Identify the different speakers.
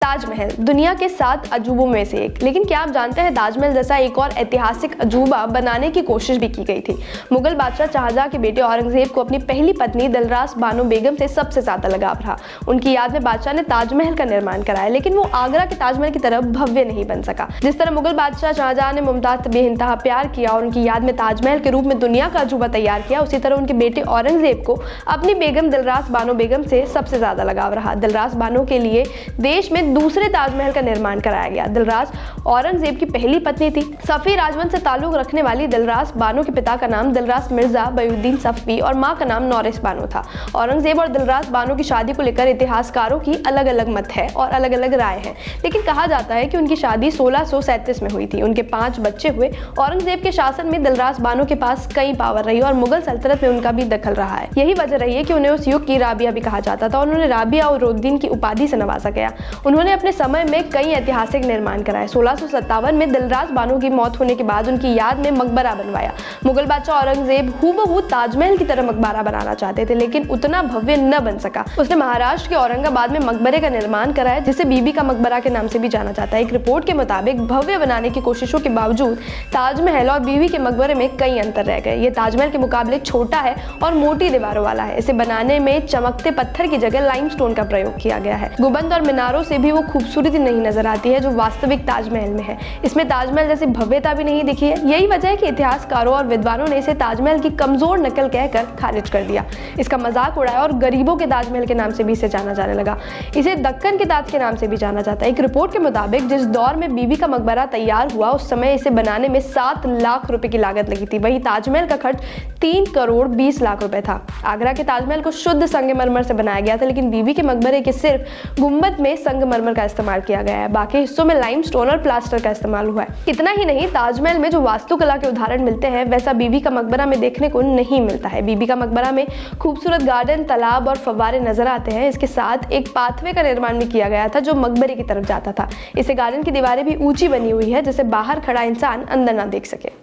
Speaker 1: ताजमहल दुनिया के 7 अजूबों में से एक, लेकिन क्या आप जानते हैं ताजमहल जैसा एक और ऐतिहासिक अजूबा बनाने की कोशिश भी की गई थी। मुगल बादशाह शाहजहां के बेटे औरंगजेब को अपनी पहली पत्नी दिलरास बानो बेगम से सबसे ज्यादा लगाव रहा। उनकी याद में बादशाह ने ताजमहल का निर्माण कराया, लेकिन वो आगरा के ताजमहल की तरह भव्य नहीं बन सका। जिस तरह मुगल बादशाह शाहजहां ने मुमताज से बेइंतहा प्यार किया और उनकी याद में ताजमहल के रूप में दुनिया का अजूबा तैयार किया, उसी तरह उनके बेटे औरंगजेब को अपनी बेगम दिलरास बानो बेगम से सबसे ज्यादा लगाव रहा। दिलरास बानो के लिए देश में दूसरे ताजमहल का निर्माण कराया गया। दिलरास औरंगजेब की पहली पत्नी थी। सफ़ी राजवंश से ताल्लुक रखने वाली दिलरास बानो के पिता का नाम दिलरास मिर्जा बयुद्दीन सफ़वी और मां का नाम नौरिस बानो था। औरंगजेब और दिलरास बानो की शादी को लेकर इतिहासकारों की अलग अलग मत है और अलग अलग राय है, लेकिन कहा जाता है कि उनकी शादी 1637 में हुई थी। उनके 5 बच्चे हुए। औरंगजेब के शासन में दिलरास बानो के पास कई पावर रही और मुगल सल्तनत में उनका भी दखल रहा है। यही वजह रही है कि उन्हें उस युग की राबिया भी कहा जाता था और उन्हें राबिया और उद्दीन की उपाधि से नवाजा गया। उन्होंने अपने समय में कई ऐतिहासिक निर्माण कराए। 1657 में दिलरास बानो की मौत होने के बाद उनकी याद में मकबरा बनवाया। मुगल बादशाह औरंगजेब हूबहू ताजमहल की तरह मकबरा बनाना चाहते थे, लेकिन उतना भव्य न बन सका। उसने महाराष्ट्र के औरंगाबाद में मकबरे का निर्माण कराया, जिसे बीबी का मकबरा के नाम से भी जाना जाता है। एक रिपोर्ट के मुताबिक भव्य बनाने की कोशिशों के बावजूद ताजमहल और बीबी के मकबरे में कई अंतर रह गए। ये ताजमहल के मुकाबले छोटा है और मोटी दीवारों वाला है। इसे बनाने में चमकते पत्थर की जगह लाइमस्टोन का प्रयोग किया गया है। गुंबद और मीनारों से भी वो खूबसूरती नहीं नजर आती है जो वास्तविक ताजमहल में है। इसमें ताजमहल जैसी भव्यता भी नहीं दिखी है। यही वजह है कि इतिहासकारों और विद्वानों ने इसे ताजमहल की कमजोर नकल कहकर खारिज कर दिया। इसका मजाक उड़ाया और गरीबों के ताजमहल के नाम से भी इसे जाना जाने लगा। इसे दक्कन के ताज के नाम से भी जाना जाता है। एक रिपोर्ट के मुताबिक जिस दौर में बीबी का मकबरा तैयार हुआ, उस समय इसे बनाने में 7 लाख रुपए की लागत लगी थी। वहीं ताजमहल का खर्च 3 करोड़ 20 लाख रुपए था। आगरा के ताजमहल को शुद्ध संगमरमर से बनाया गया था, लेकिन बीबी के मकबरे के सिर्फ गुंबद में संगमरमर का इस्तेमाल किया गया है। बाकी हिस्सों में लाइमस्टोन और प्लास्टर का इस्तेमाल हुआ है। इतना ही नहीं, ताजमहल में जो वास्तुकला के उदाहरण मिलते हैं वैसा बीबी का मकबरा में देखने को नहीं मिलता है। बीबी का मकबरा में खूबसूरत गार्डन, तालाब और फव्वारे नजर आते हैं। इसके साथ एक पाथवे का निर्माण भी किया गया था जो मकबरे की तरफ जाता था। इससे गार्डन की दीवारें भी ऊंची बनी हुई है, जिससे बाहर खड़ा इंसान अंदर ना देख सके।